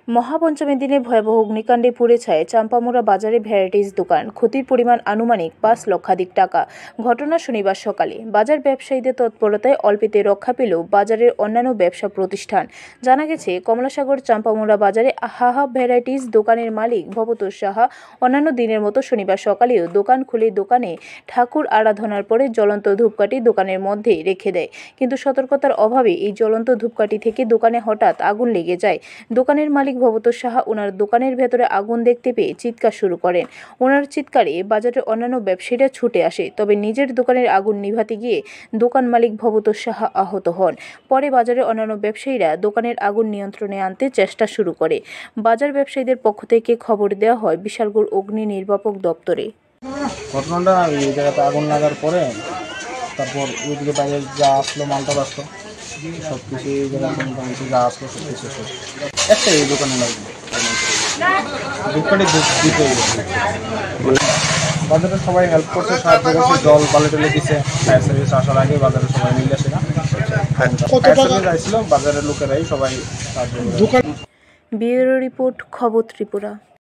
মহাপঞ্চমীর দিনে ভয়াবহ অগ্নিকাণ্ডে পুড়ে ছায় চাম্পামুড়া বাজারে ভ্যারাইটিস দোকান। ক্ষতির পরিমাণ আনুমানিক 5 লক্ষাধিক টাকা। ঘটনা শনিবার সকালে। বাজার ব্যবসায়ীদের তৎপরতায় অল্পেতে রক্ষা পেল বাজারের অন্যান্য ব্যবসা প্রতিষ্ঠান। জানা গেছে, কমলাসাগর চাম্পামুড়া বাজারে হাহা ভ্যারাইটিস দোকানের মালিক ভবতোষ সাহা অন্যান্য দিনের মতো শনিবার সকালেও দোকান খুলে দোকানে ঠাকুর আরাধনার পরে জ্বলন্ত ধূপকাঠি দোকানের মধ্যে রেখে দেয়। কিন্তু সতর্কতার অভাবে এই জ্বলন্ত ধূপকাঠি থেকে দোকানে হঠাৎ আগুন লেগে যায়। দোকানের মালিক ভবতোষ সাহা ওনার দোকানের ভেতরে আগুন দেখতে পেয়ে চিৎকার শুরু করেন। ওনার চিৎকারে বাজারের অন্যান্য ব্যবসায়ীরা ছুটে আসে, তবে নিজের দোকানের আগুন নিভাতে গিয়ে দোকান মালিক ভবতোষ সাহা আহত হন। পরে বাজারের অন্যান্য ব্যবসায়ীরা দোকানের আগুন নিয়ন্ত্রণে আনতে চেষ্টা শুরু করে। বাজার ব্যবসায়ীদের পক্ষ থেকে খবর দেওয়া হয় বিশালগড় অগ্নি নির্বাপক দপ্তরে। ঘটনাটা এই জায়গাতে আগুন লাগার পরে তারপর ওইদিকে বাইরে যা আসলো মালটা আসলো সব কিছু এই জায়গায় মোটামুটি যা আসলো সব কিছু একটা এই দোকানে লাগবে দোকানে দিতে বাজারে সবাই হেল্প করছে, সাহায্য করছে, জল বালে টলে দিচ্ছে। ফায়ার সার্ভিস আসার আগে বাজারে সবাই মিলে সেটা ফায়ার সার্ভিস আসছিল, বাজারের লোকেরাই সবাই সাহায্য। ব্যুরো রিপোর্ট, খবর ত্রিপুরা।